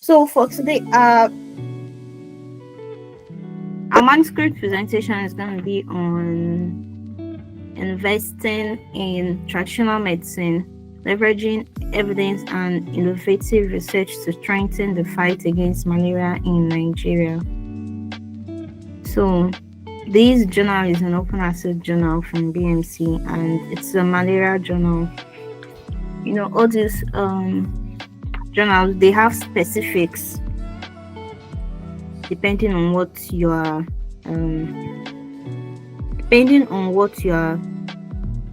So for today, our manuscript presentation is going to be on investing in traditional medicine, leveraging evidence and innovative research to strengthen the fight against malaria in Nigeria. So this journal is an open access journal from BMC, and it's a malaria journal. You know, all these journals, they have specifics depending on what you are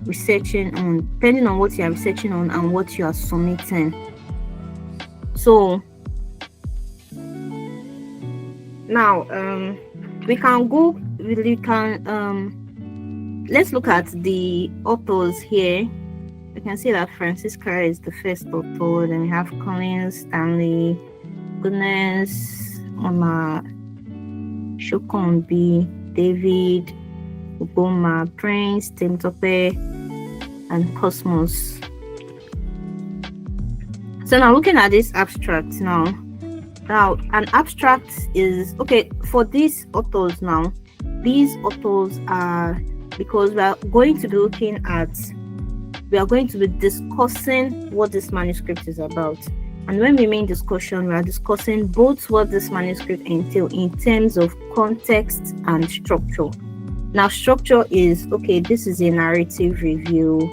researching on, depending on what you are researching on and what you are submitting. So now let's look at the authors here. We can see that Francisca is the first author, then we have Collins, Stanley, Goodness, Mama, Shokonbi, David, Uboma, Prince, Timtope, and Cosmos. So now looking at this abstract now an abstract is okay for these authors. Now these authors are, because we are going to be discussing what this manuscript is about. And when we mean discussion, we are discussing both what this manuscript entails in terms of context and structure. Now, structure is, okay, this is a narrative review.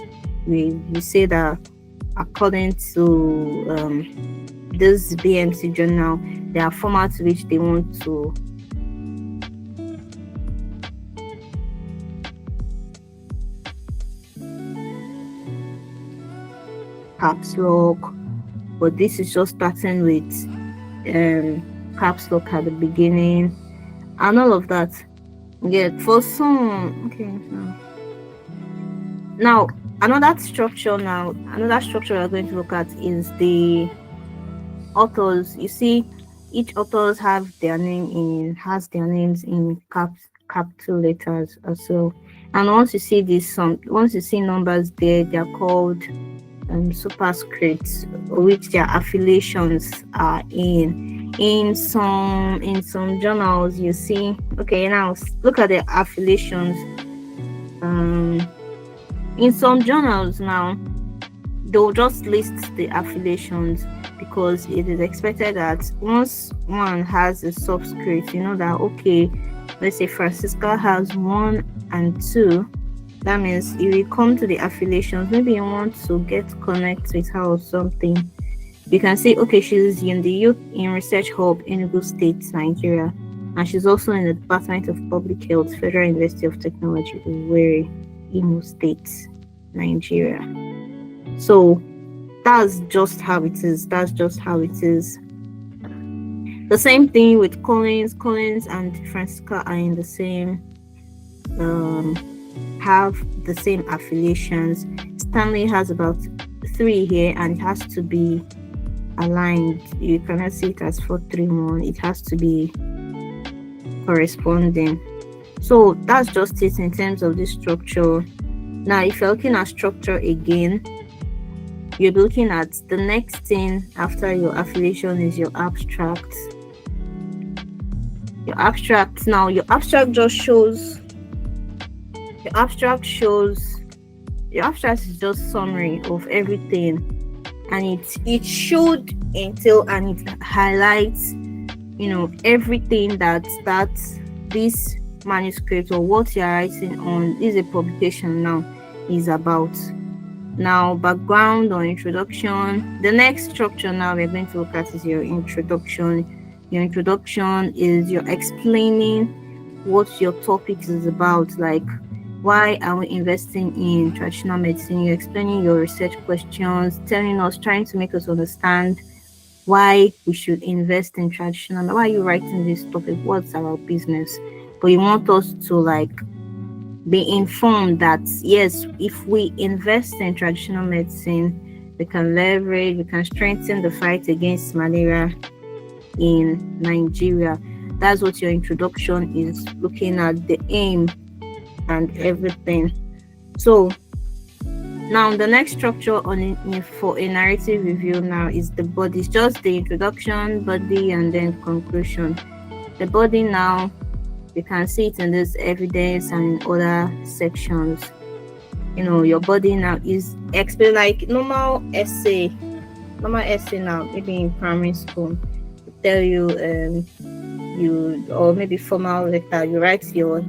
We say that according to this BMC journal, there are formats which they want to caps lock, but this is just starting with caps lock at the beginning and all of that. Yeah, for some, okay. Now another structure we are going to look at is the authors. You see, each authors has their names in capital letters also. And once you see numbers there, they are called superscripts, which their affiliations are in some journals. You see, okay, now look at the affiliations. In some journals now, they'll just list the affiliations because it is expected that once one has a subscript, you know that, okay, let's say Francisca has 1 and 2. That means if you come to the affiliations, maybe you want to get connect with her or something, you can say, okay, she's in the Youth in Research Hub, Enugu State, Nigeria, and she's also in the Department of Public Health, Federal University of Technology, Owerri, Imo State, Nigeria. So that's just how it is. The same thing with Collins and Francisca are in the same have the same affiliations. Stanley has about 3 here, and it has to be aligned. You cannot see it as 431. It has to be corresponding. So that's just it in terms of this structure. Now, if you're looking at structure again, you're looking at the next thing after your affiliation is your abstract. Your abstract is just summary of everything, and it should entail and it highlights, everything that this manuscript or what you're writing on is a publication now is about. Now, background or introduction. The next structure now we're going to look at is your introduction. Your introduction is you're explaining what your topic is about, like why are we investing in traditional medicine. You're explaining your research questions, trying to make us understand why we should invest in traditional. Why are you writing this topic? What's our business? But you want us to be informed that yes, if we invest in traditional medicine, we can strengthen the fight against malaria in Nigeria. That's what your introduction is looking at, the aim and everything. So Now, the next structure for a narrative review now is the body. It's just the introduction, body, and then conclusion. The body now, you can see it in this evidence and in other sections. Your body now is explained like normal essay now, maybe in primary school, tell you or maybe formal letter, you write your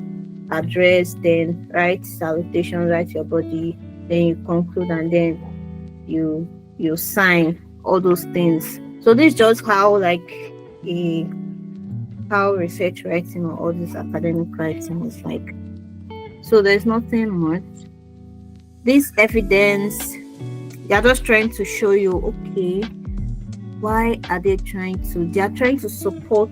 address, then write salutation, write your body, then you conclude, and then you sign, all those things. So this is just how how research writing or all this academic writing is like. So there's nothing much. This evidence, they are just trying to show you, okay, why are they trying to support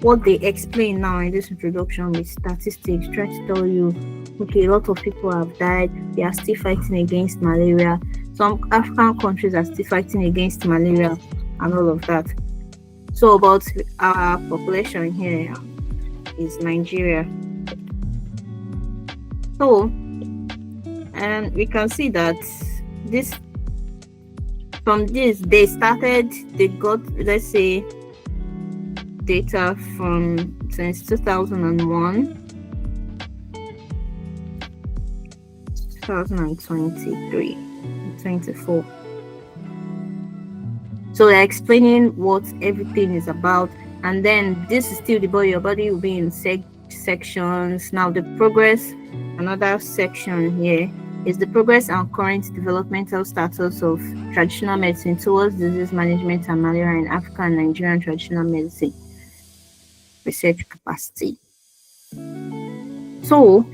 what they explain now in this introduction with statistics, trying to tell you, okay, a lot of people have died, they are still fighting against malaria. Some African countries are still fighting against malaria and all of that. So about our population here is Nigeria. So, and we can see that from this, they got, let's say, data from since 2001, 2023, 24. So they're explaining what everything is about, and then this is still the body. Your body will be in sections. Now the progress, another section here is the progress and current developmental status of traditional medicine towards disease management and malaria in African and Nigerian traditional medicine research capacity. So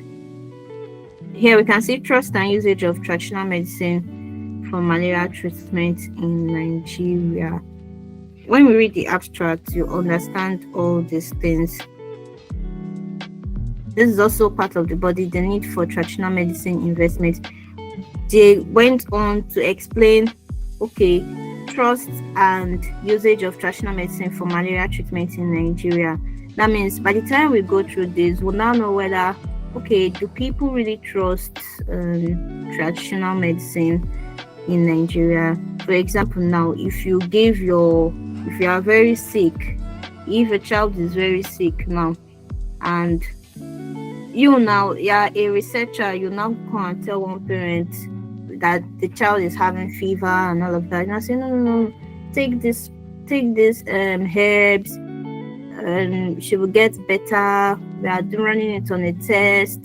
here we can see trust and usage of traditional medicine for malaria treatment in Nigeria. When we read the abstract, you understand all these things. This is also part of the body, the need for traditional medicine investment. They went on to explain, okay, trust and usage of traditional medicine for malaria treatment in Nigeria. That means by the time we go through this, we'll now know whether, okay, do people really trust traditional medicine in Nigeria? For example, now, if you are very sick, if a child is very sick now, and you're a researcher, you now come and tell one parent that the child is having fever and all of that. And I say, no, take this herbs, and she will get better. We are running it on a test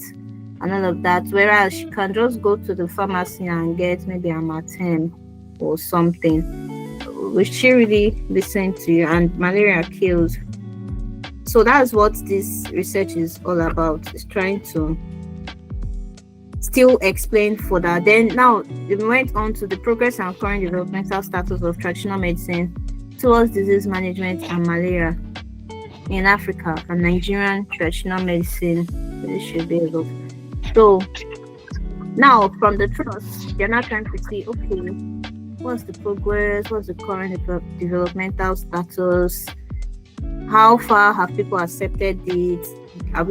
and all of that. Whereas she can just go to the pharmacy and get maybe a Amatem or something. Will she really listen to you? And malaria kills. So that's what this research is all about. It's trying to still explain for that. Then now we went on to the progress and current developmental status of traditional medicine towards disease management and malaria in Africa and Nigerian traditional medicine. This should be able. So now from the trust, they're not trying to see, okay, what's the progress, what's the current developmental status, how far have people accepted it, are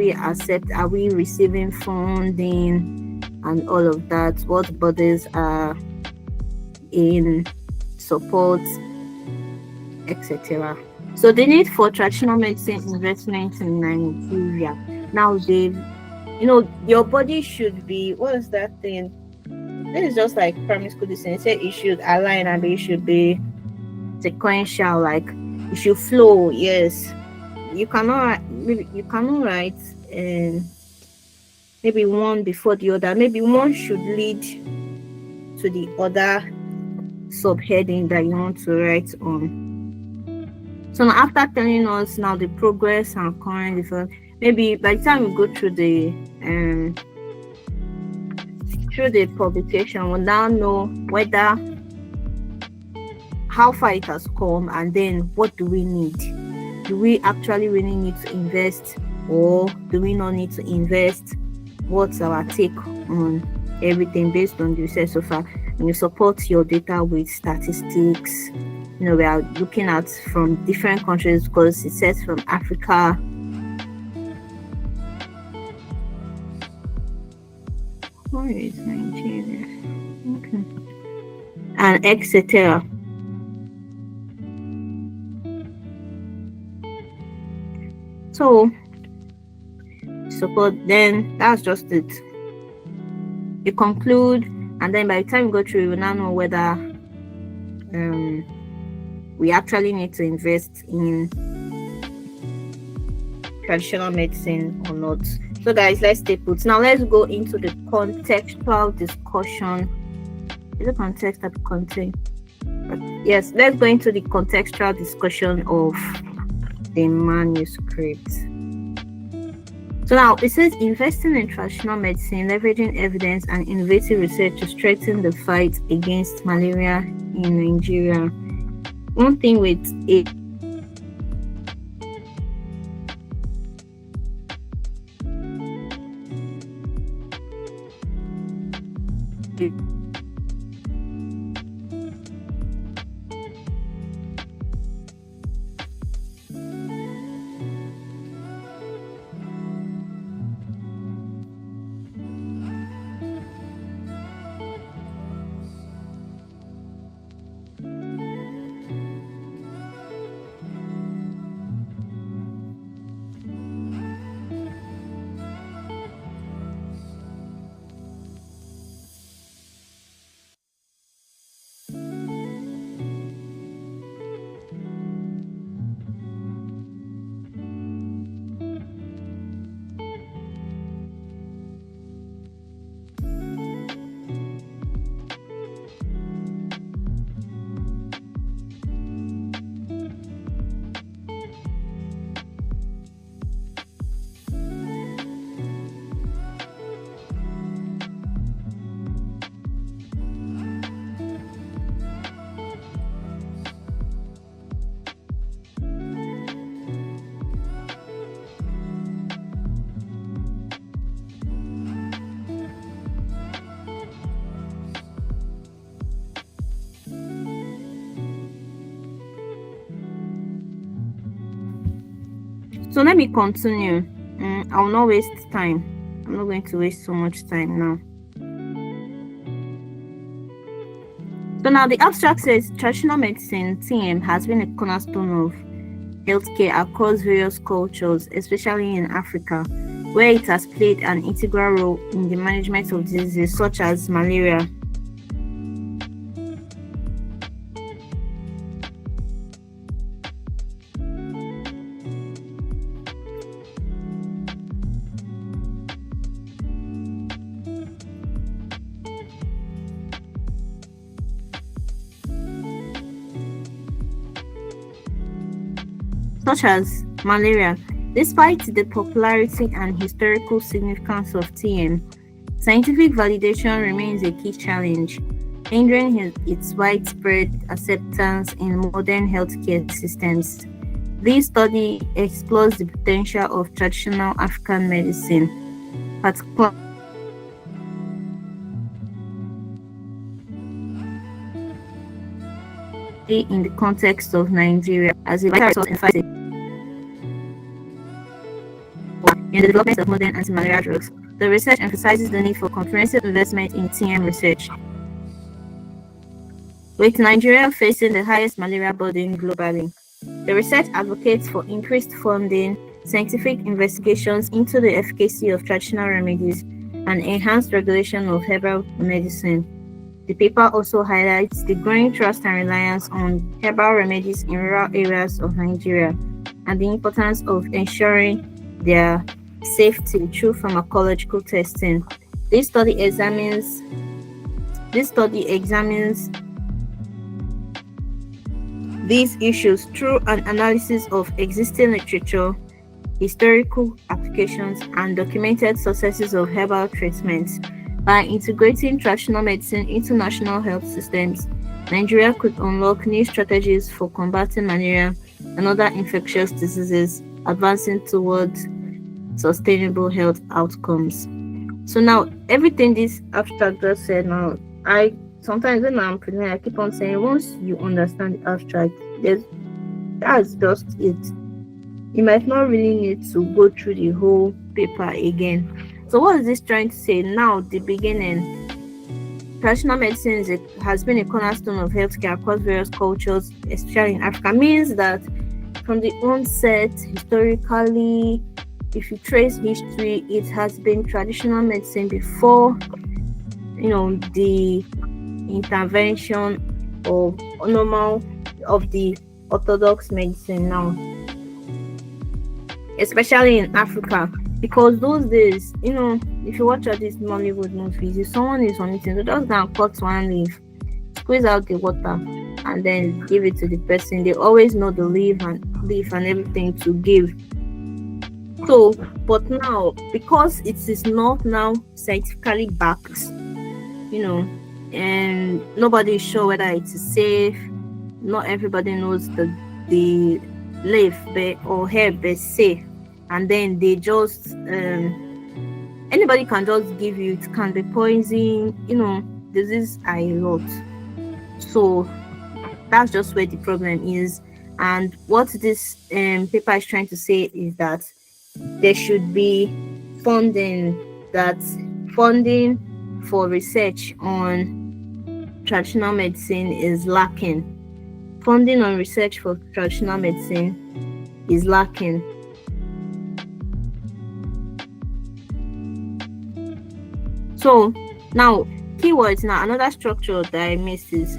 we receiving funding and all of that, what bodies are in support, etc. So the need for traditional medicine investment in Nigeria. Now your body should be, what is that thing? This is just like primary school listening. Say it should align and it should be sequential, like it should flow. Yes, you cannot write maybe one before the other. Maybe one should lead to the other subheading that you want to write on. So now after telling us now the progress and current development, maybe by the time we go through the publication, we'll now know whether how far it has come, and then what do we need? Do we actually really need to invest, or do we not need to invest? What's our take on everything based on the research so far? And you support your data with statistics. We are looking at from different countries because it says from Africa. Where is Nigeria? Okay. And etc. So support, then that's just it. You conclude, and then by the time you go through, you will now know whether we actually need to invest in traditional medicine or not. So guys, let's stay put. Now let's go into the contextual discussion. Is it context or content? Yes, let's go into the contextual discussion of the manuscript. So now it says investing in traditional medicine, leveraging evidence and innovative research to strengthen the fight against malaria in Nigeria. One thing with it So let me continue. I will not waste time. I'm not going to waste so much time now. So now the abstract says traditional medicine (TM) has been a cornerstone of healthcare across various cultures, especially in Africa, where it has played an integral role in the management of diseases such as malaria. Such as malaria. Despite the popularity and historical significance of TM, scientific validation remains a key challenge, hindering its widespread acceptance in modern healthcare systems. This study explores the potential of traditional African medicine, particularly in the context of Nigeria, as a vital resource in fighting in the development of modern anti-malaria drugs. The research emphasizes the need for comprehensive investment in TM research, with Nigeria facing the highest malaria burden globally. The research advocates for increased funding, scientific investigations into the efficacy of traditional remedies, and enhanced regulation of herbal medicine. The paper also highlights the growing trust and reliance on herbal remedies in rural areas of Nigeria and the importance of ensuring their safety through pharmacological testing. This study examines these issues through an analysis of existing literature, historical applications, and documented successes of herbal treatments. By integrating traditional medicine into national health systems, Nigeria could unlock new strategies for combating malaria and other infectious diseases, advancing towards sustainable health outcomes. So now, everything this abstract just said, now I sometimes when I'm presenting, I keep on saying once you understand the abstract, that's just it. You might not really need to go through the whole paper again. So what is this trying to say? Now, the beginning, traditional medicine has been a cornerstone of healthcare across various cultures, especially in Africa. Means that from the onset, historically, if you trace history, it has been traditional medicine before, the intervention of normal of the orthodox medicine now, especially in Africa. Because those days, if you watch all these Nollywood movies, if someone is vomiting, they just gonna cut one leaf, squeeze out the water, and then give it to the person. They always know the leaf and everything to give. So, but now, because it is not now scientifically backed, and nobody is sure whether it is safe. Not everybody knows the leaf or herb is safe, and then they just anybody can just give you. It can be poison. Disease are a lot. So that's just where the problem is. And what this paper is trying to say is that there should be funding for research on traditional medicine is lacking. Funding on research for traditional medicine is lacking. So now, keywords. Now, another structure that I missed is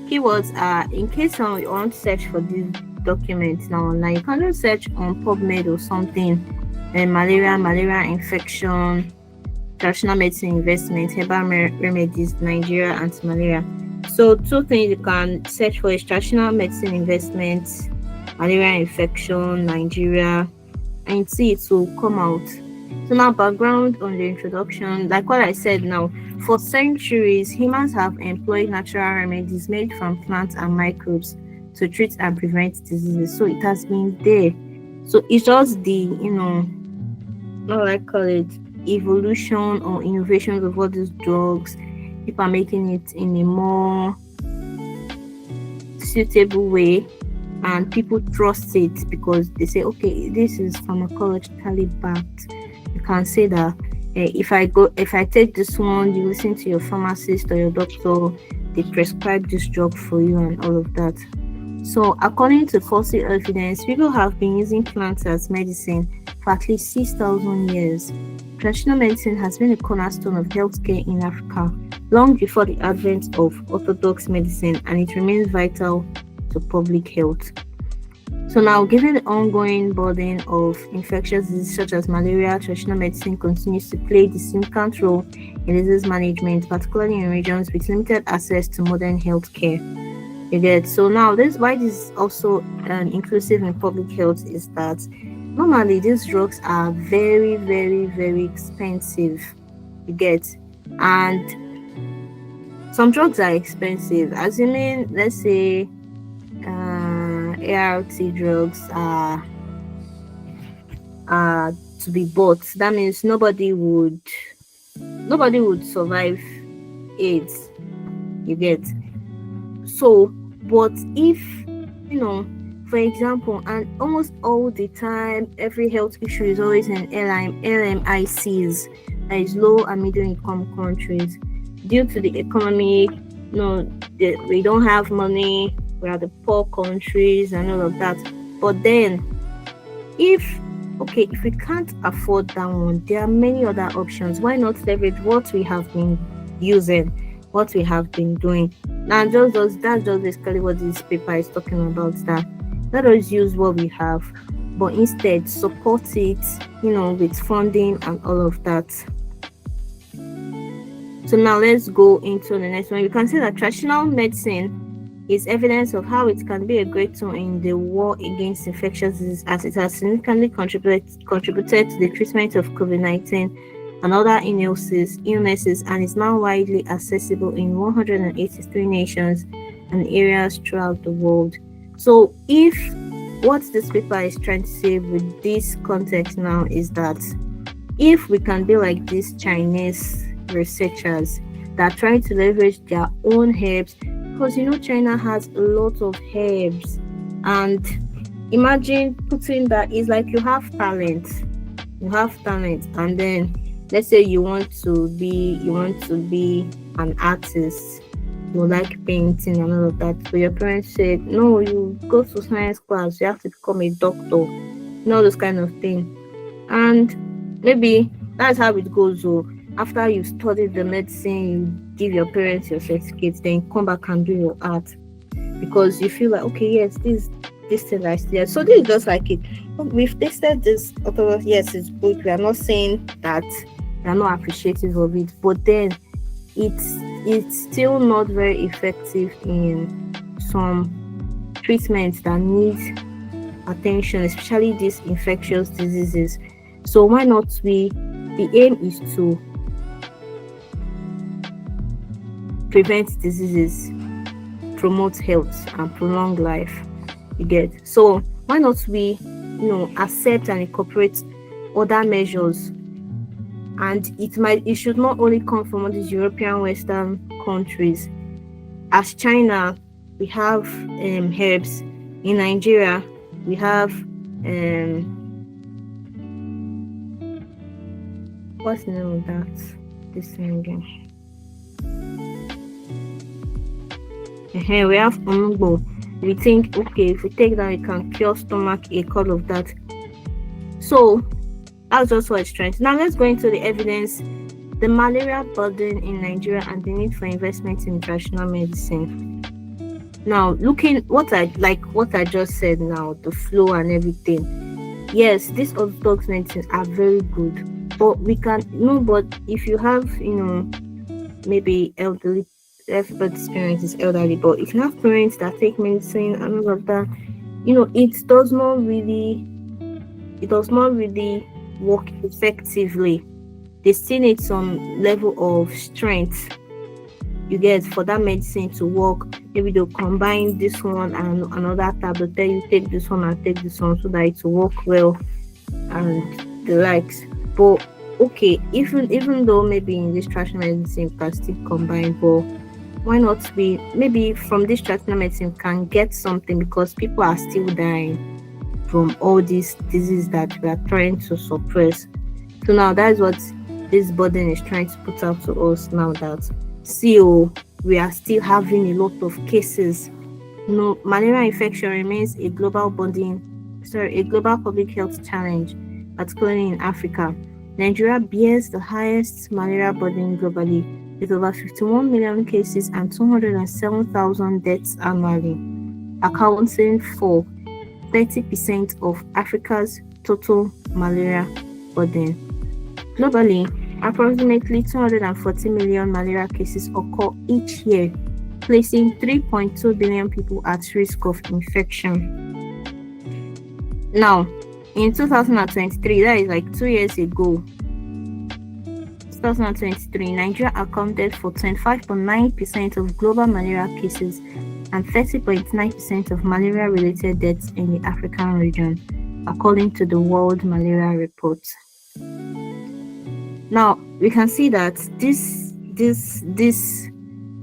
keywords are, in case you want to search for these documents now online, you can just search on PubMed or something, malaria infection, traditional medicine investment, herbal remedies, Nigeria, anti-malaria. So two things you can search for is traditional medicine investment, malaria infection, Nigeria, and see it will come out. So now, background on the introduction, like what I said now, for centuries, humans have employed natural remedies made from plants and microbes to treat and prevent diseases. So it has been there. So it's just the, what I call it, evolution or innovations of all these drugs. People are making it in a more suitable way, and people trust it because they say, okay, this is pharmacologically backed. You can say that if I take this one, you listen to your pharmacist or your doctor, they prescribe this drug for you and all of that. So according to fossil evidence, people have been using plants as medicine for at least 6,000 years. Traditional medicine has been a cornerstone of healthcare in Africa long before the advent of orthodox medicine, and it remains vital to public health. So now, given the ongoing burden of infectious diseases such as malaria, traditional medicine continues to play a significant role in disease management, particularly in regions with limited access to modern health care. You get? So now, this why this is also inclusive in public health is that normally these drugs are very, very, very expensive. You get? And some drugs are expensive. Assuming, let's say, ART drugs are to be bought, that means nobody would survive AIDS. You get? So, but if for example, and almost all the time, every health issue is always in LMICs, that is low and middle income countries, due to the economy. We don't have money. We are the poor countries and all of that. But then, if we can't afford that one, there are many other options. Why not leverage what we have been using, what we have been doing? And that's just basically what this paper is talking about. That let us use what we have, but instead support it, with funding and all of that. So now let's go into the next one. You can see that traditional medicine is evidence of how it can be a great tool in the war against infectious disease, as it has significantly contributed to the treatment of COVID-19 and other illnesses, and is now widely accessible in 183 nations and areas throughout the world. So if what this paper is trying to say with this context now is that if we can be like these Chinese researchers that try to leverage their own herbs, because China has a lot of herbs, and imagine putting that, is like you have talent, and then let's say you want to be an artist, you like painting and all of that, but your parents said no, you go to science class, you have to become a doctor, all those kind of thing. And maybe that's how it goes. So after you study the medicine, you give your parents your certificate, then you come back and do your art because you feel like, okay, yes, this thing I studied. So this is just like it. We've tasted this, although yes, it's good. We are not saying that we are not appreciative of it, but then it's still not very effective in some treatments that need attention, especially these infectious diseases. So why not we? The aim is to prevent diseases, promote health, and prolong life. You get, so why not we, accept and incorporate other measures, and it should not only come from all these European Western countries. As China, we have herbs. In Nigeria, we have what's the name of that? This thing again. We have omugbo. We think, okay, if we take that, we can cure stomach ache, all of that. So that's just what it's trying to. Now let's go into the evidence, the malaria burden in Nigeria and the need for investment in traditional medicine. Now, looking what I just said now, the flow and everything. Yes, these orthodox medicines are very good, but but if you have, maybe elderly, everybody's parents is elderly, but if you have parents that take medicine and all of that, it does not really work effectively. They still need some level of strength, you get, for that medicine to work. Maybe they'll combine this one and another tablet, then you take this one and take this one so that it will work well and the likes. But okay, even though maybe in this traditional medicine you can still combine, but why not we maybe from this traditional medicine can get something, because people are still dying from all these diseases that we are trying to suppress. So now that's what this burden is trying to put out to us now, that we are still having a lot of cases. Malaria infection remains a global public health challenge, particularly in Africa. Nigeria bears the highest malaria burden globally, with over 51 million cases and 207,000 deaths annually, accounting for 30% of Africa's total malaria burden. Globally, approximately 240 million malaria cases occur each year, placing 3.2 billion people at risk of infection. Now, in 2023, that is like 2 years ago, 2023, Nigeria accounted for 25.9% of global malaria cases and 30.9% of malaria-related deaths in the African region, according to the World Malaria Report. Now, we can see that this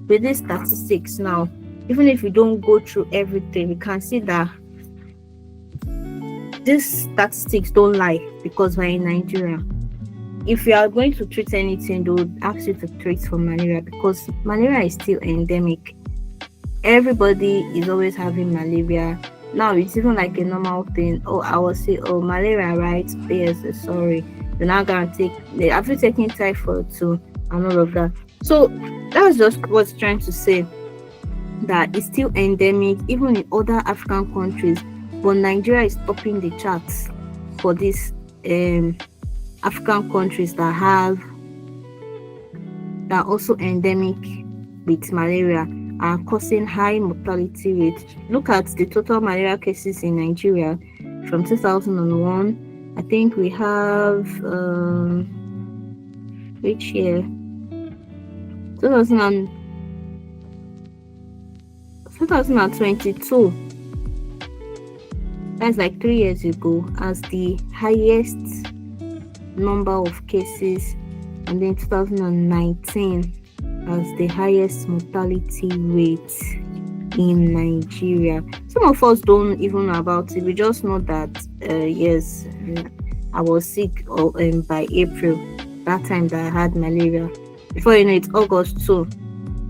with these statistics now, even if we don't go through everything, we can see that these statistics don't lie, because we're in Nigeria. If you are going to treat anything, they would ask you to treat for malaria, because malaria is still endemic. Everybody is always having malaria. Now it's even like a normal thing. Oh, I will say, oh, malaria, right? Yes, sorry. You're not gonna take. Have you taken typhoid too, and all of that? So that's just what's trying to say, that it's still endemic even in other African countries, but Nigeria is topping the charts for these African countries that are also endemic with malaria, are causing high mortality rate. Look at the total malaria cases in Nigeria from 2001. I think we have which year? 2022. That's like 3 years ago, as the highest number of cases, and then 2019 as the highest mortality rate in Nigeria. Some of us don't even know about it. We just know that yes, I was sick by April. that time that I had malaria. Before you know it, August 2,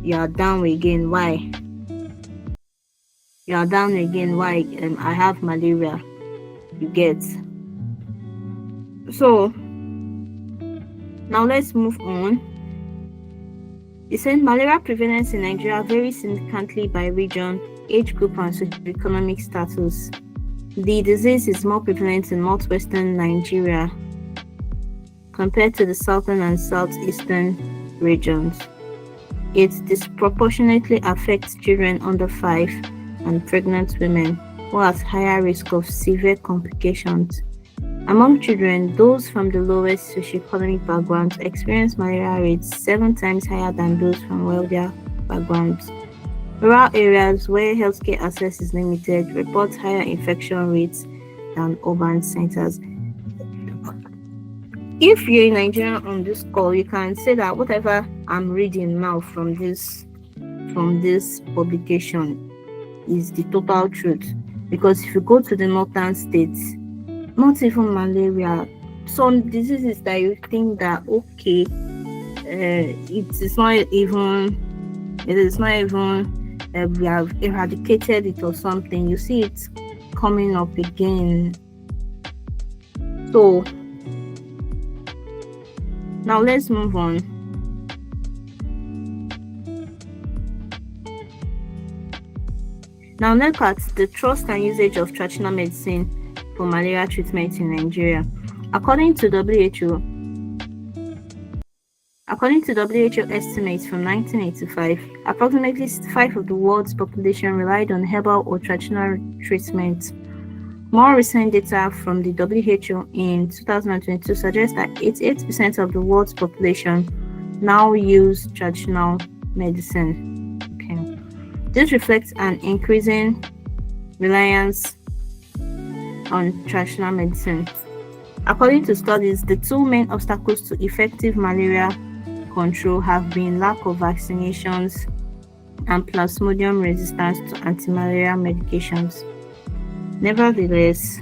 you are down again. Why? You are down again. Why? I have malaria. You get. So now let's move on. It said malaria prevalence in Nigeria varies significantly by region, age group, and socioeconomic status. The disease is more prevalent in northwestern Nigeria compared to the southern and southeastern regions. It disproportionately affects children under 5 and pregnant women who are at higher risk of severe complications. Among children, those from the lowest socioeconomic backgrounds experience malaria rates 7 times higher than those from wealthier backgrounds. Rural areas where healthcare access is limited report higher infection rates than urban centers. If you're a Nigerian on this call, you can say that whatever I'm reading now from this publication is the total truth. Because if you go to the northern states, not even malaria, some diseases that you think that okay, it is not even we have eradicated it or something, you see it coming up again. So now let's move on. Now look at the trust and usage of traditional medicine for malaria treatment in Nigeria. According to WHO estimates from 1985, approximately 65% of the world's population relied on herbal or traditional treatment. More recent data from the WHO in 2022 suggests that 88% of the world's population now use traditional medicine. Okay. This reflects an increasing reliance on traditional medicine. According to studies, the 2 main obstacles to effective malaria control have been lack of vaccinations and Plasmodium resistance to anti-malaria medications. Nevertheless,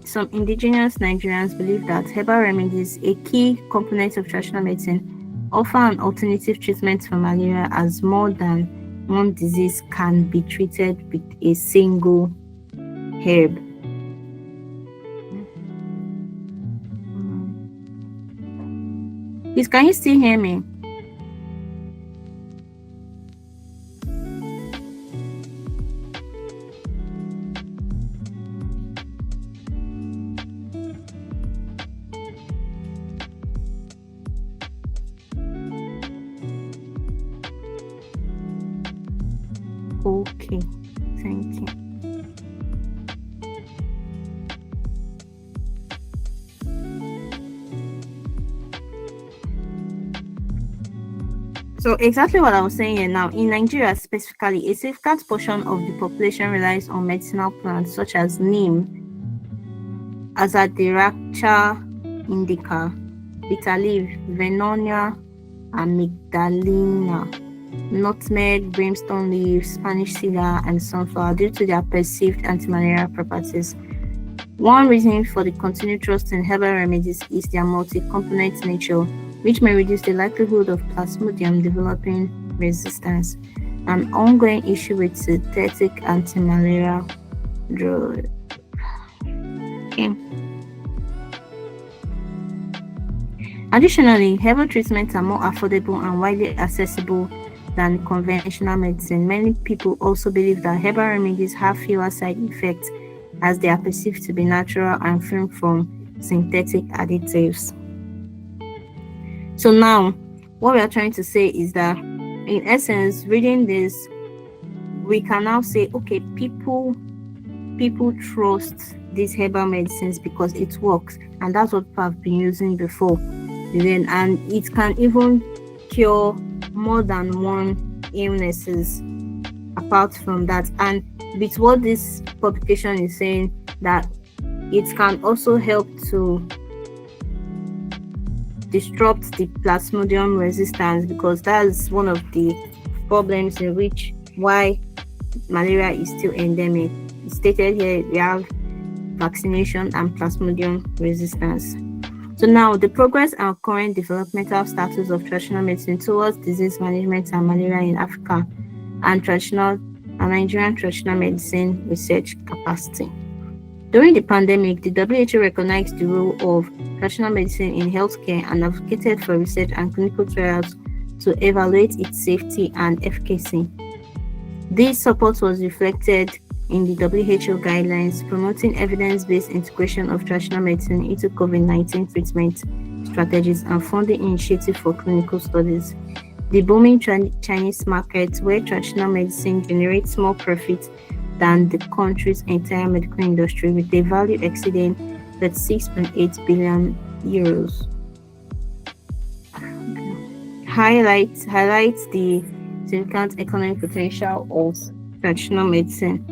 some indigenous Nigerians believe that herbal remedies, a key component of traditional medicine, offer an alternative treatment for malaria, as more than one disease can be treated with a single herb. Please, can you still hear me? Okay, thank you. So exactly what I was saying here now, in Nigeria specifically, a significant portion of the population relies on medicinal plants such as neem, Azadirachta indica, bitter leaf, Vernonia amygdalina, nutmeg, brimstone leaf, Spanish cedar, and sunflower due to their perceived anti-malarial properties. One reason for the continued trust in herbal remedies is their multi-component nature, which may reduce the likelihood of Plasmodium developing resistance, an ongoing issue with synthetic anti-malarial drugs. Okay. Additionally, herbal treatments are more affordable and widely accessible than conventional medicine. Many people also believe that herbal remedies have fewer side effects as they are perceived to be natural and free from synthetic additives. So now, what we are trying to say is that, in essence, reading this, we can now say, okay, people trust these herbal medicines because it works, and that's what people have been using before. And it can even cure more than one illnesses apart from that. And with what this publication is saying, that it can also help to disrupt the Plasmodium resistance, because that's one of the problems in which why malaria is still endemic. It's stated here we have vaccination, and plasmodium resistance. So now the progress and current developmental status of traditional medicine towards disease management and malaria in Africa and Nigerian traditional medicine research capacity. During the pandemic, the WHO recognized the role of traditional medicine in healthcare and advocated for research and clinical trials to evaluate its safety and efficacy. This support was reflected in the WHO guidelines promoting evidence-based integration of traditional medicine into COVID-19 treatment strategies and funding initiatives for clinical studies. The booming Chinese market, where traditional medicine generates more profit than the country's entire medical industry, with a value exceeding 36.8 billion euros, highlights the significant economic potential of traditional medicine.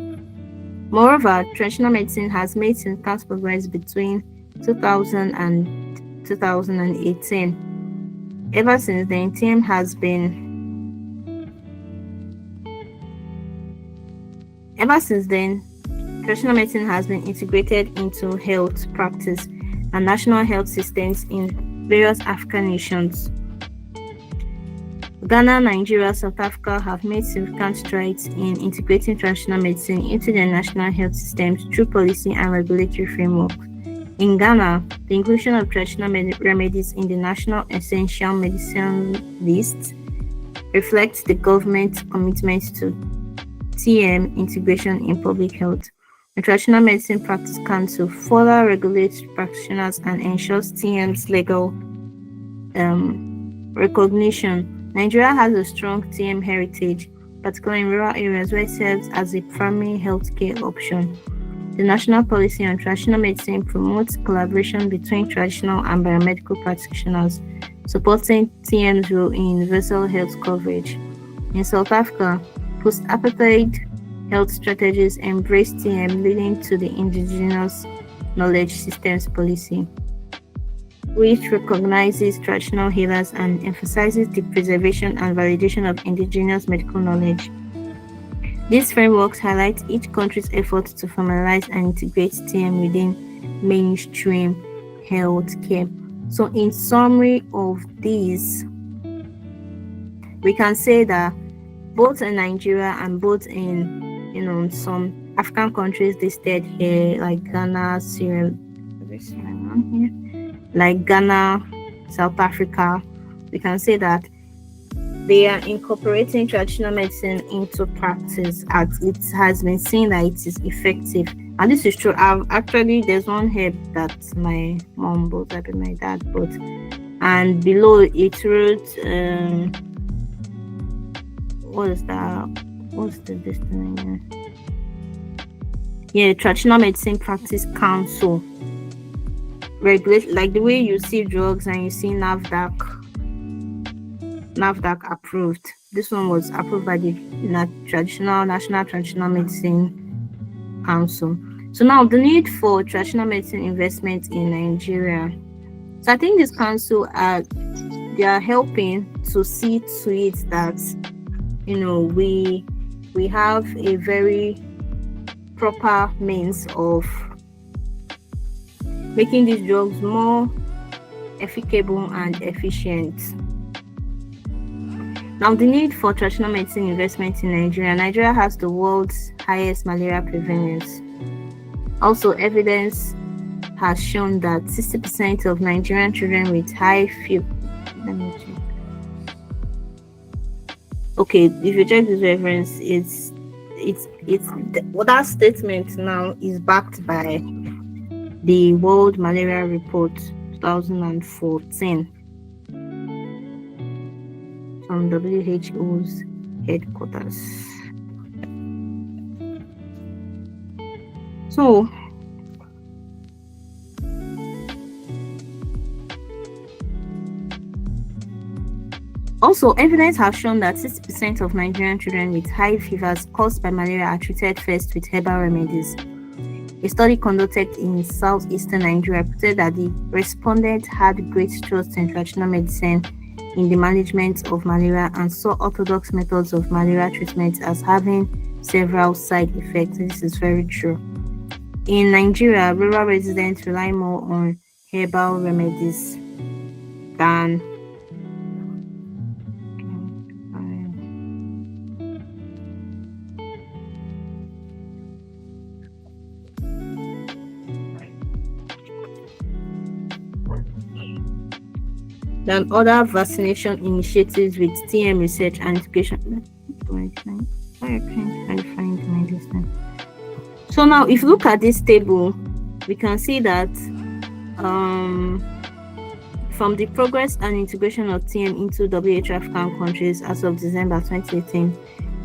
Moreover, traditional medicine has made significant progress between 2000 and 2018. Ever since then, traditional medicine has been integrated into health practice and national health systems in various African nations. Ghana, Nigeria, South Africa have made significant strides in integrating traditional medicine into their national health systems through policy and regulatory frameworks. In Ghana, the inclusion of traditional remedies in the National Essential Medicine List reflects the government's commitment to TM integration in public health. The Traditional Medicine Practice Council further regulates practitioners and ensures TM's legal recognition. Nigeria has a strong TM heritage, particularly in rural areas where it serves as a primary healthcare option. The national policy on traditional medicine promotes collaboration between traditional and biomedical practitioners, supporting TM's role in universal health coverage. In South Africa, post-apartheid health strategies embrace TM, leading to the Indigenous Knowledge Systems Policy, which recognizes traditional healers and emphasizes the preservation and validation of indigenous medical knowledge. These frameworks highlight each country's efforts to formalize and integrate TM within mainstream healthcare. So, in summary of these, we can say that both in Nigeria and both in some African countries listed here, like Ghana, South Africa, we can say that they are incorporating traditional medicine into practice as it has been seen that it is effective. And this is true. There's one herb that my mom bought, I my dad bought, and below it wrote Traditional Medicine Practice Council regulate, like the way you see drugs and you see NAFDAC approved. This one was approved by the National Traditional Medicine Council. So now the need for traditional medicine investment in Nigeria. So I think this council they are helping to see to it that we have a very proper means of making these drugs more efficable and efficient. Now, the need for traditional medicine investment in Nigeria. Nigeria has the world's highest malaria prevalence. Also, evidence has shown that 60% of Nigerian children with high fever. Let me check. Okay, if you check this reference, that statement now is backed by the World Malaria Report 2014 from WHO's headquarters. So, also, evidence has shown that 60% of Nigerian children with high fevers caused by malaria are treated first with herbal remedies. A study conducted in southeastern Nigeria reported that the respondents had great trust in traditional medicine in the management of malaria and saw orthodox methods of malaria treatment as having several side effects. This is very true. In Nigeria, rural residents rely more on herbal remedies than other vaccination initiatives with TM research and education. Why can't I find my list? So now, if you look at this table, we can see that from the progress and integration of TM into WHO African countries as of December 2018,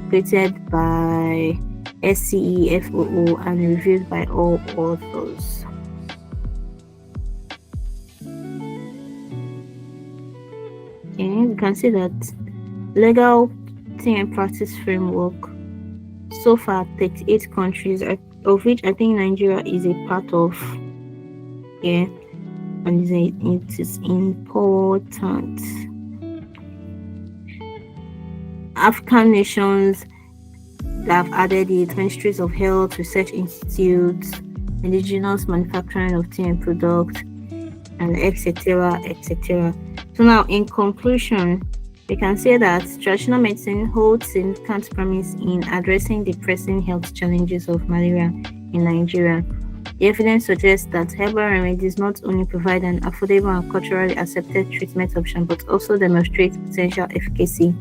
created by SCEFOO and reviewed by all authors. Okay, we can see that legal TM practice framework, so far 38 countries, of which I think Nigeria is a part of. Yeah, and it is important. African nations that have added it: ministries of health, research institutes, indigenous manufacturing of TM products, and etc. etc. So now, in conclusion, we can say that traditional medicine holds significant promise in addressing the pressing health challenges of malaria in Nigeria. The evidence suggests that herbal remedies not only provide an affordable and culturally accepted treatment option, but also demonstrate potential efficacy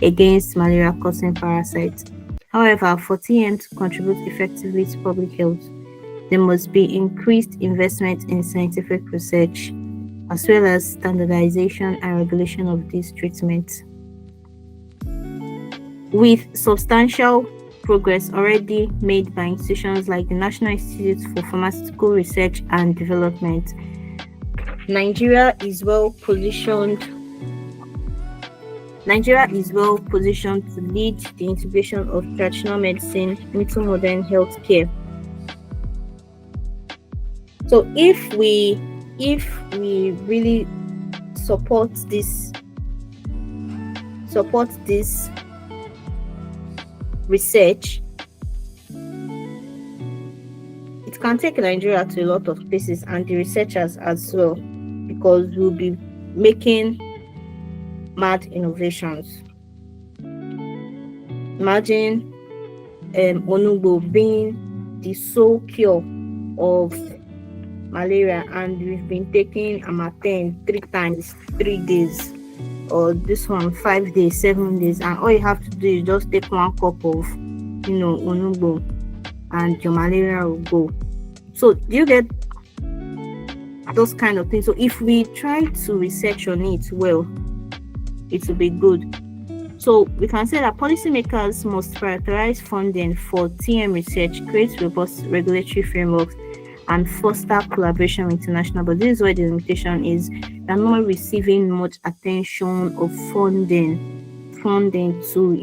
against malaria-causing parasites. However, for TM to contribute effectively to public health, there must be increased investment in scientific research, as well as standardization and regulation of these treatments. With substantial progress already made by institutions like the National Institute for Pharmaceutical Research and Development, Nigeria is well positioned to lead the integration of traditional medicine into modern healthcare. So if we really support this research, it can take Nigeria to a lot of places, and the researchers as well, because we'll be making mad innovations. Imagine Onugbo being the sole cure of malaria, and we've been taking Amatem 3 times, 3 days, or this one 5 days, 7 days, and all you have to do is just take 1 cup of Onugbo and your malaria will go. So do you get those kind of things? So if we try to research on it well, it will be good. So we can say that policymakers must prioritize funding for TM research, create robust regulatory frameworks, and foster collaboration with international. But this is where the limitation is. They're not receiving much attention of funding to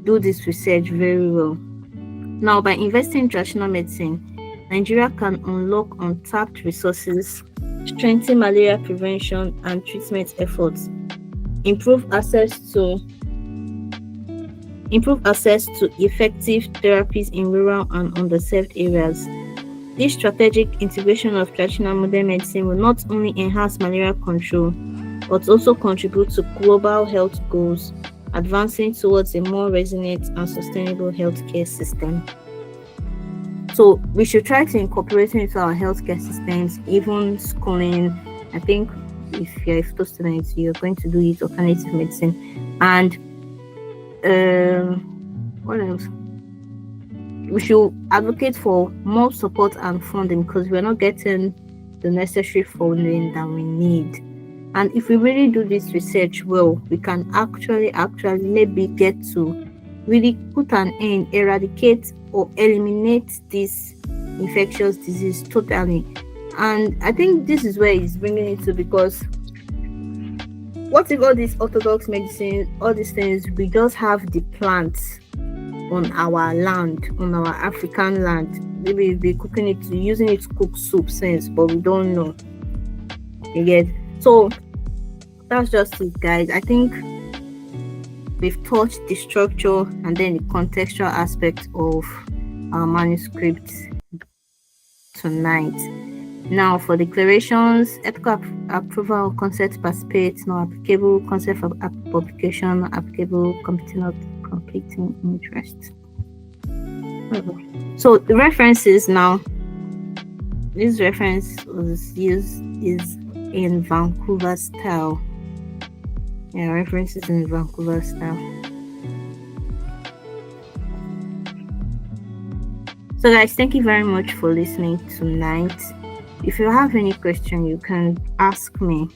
do this research very well. Now, by investing in traditional medicine, Nigeria can unlock untapped resources, strengthen malaria prevention and treatment efforts, improve access to effective therapies in rural and underserved areas. This strategic integration of traditional modern medicine will not only enhance malaria control, but also contribute to global health goals, advancing towards a more resilient and sustainable healthcare system. So we should try to incorporate it into our healthcare systems, even schooling. I think if you're a photo student, you're going to do it, alternative medicine. And what else? We should advocate for more support and funding, because we're not getting the necessary funding that we need. And if we really do this research well, we can actually maybe get to really put an end, eradicate or eliminate this infectious disease totally. And I think this is where it's bringing it to, because what if all these orthodox medicine, all these things, we just have the plants on our land, on our African land. Maybe we'll be cooking it, using it to cook soup since, but we don't know. You get? So that's just it, guys. I think we've touched the structure and then the contextual aspect of our manuscript tonight. Now, for declarations, ethical approval of consent to participate, not applicable, consent for publication, not applicable, completing interest. So the references now, this reference was used is in Vancouver style. Yeah, references in Vancouver style. So guys, thank you very much for listening tonight. If you have any question, you can ask me.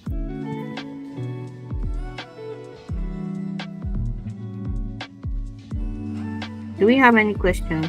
Do we have any questions?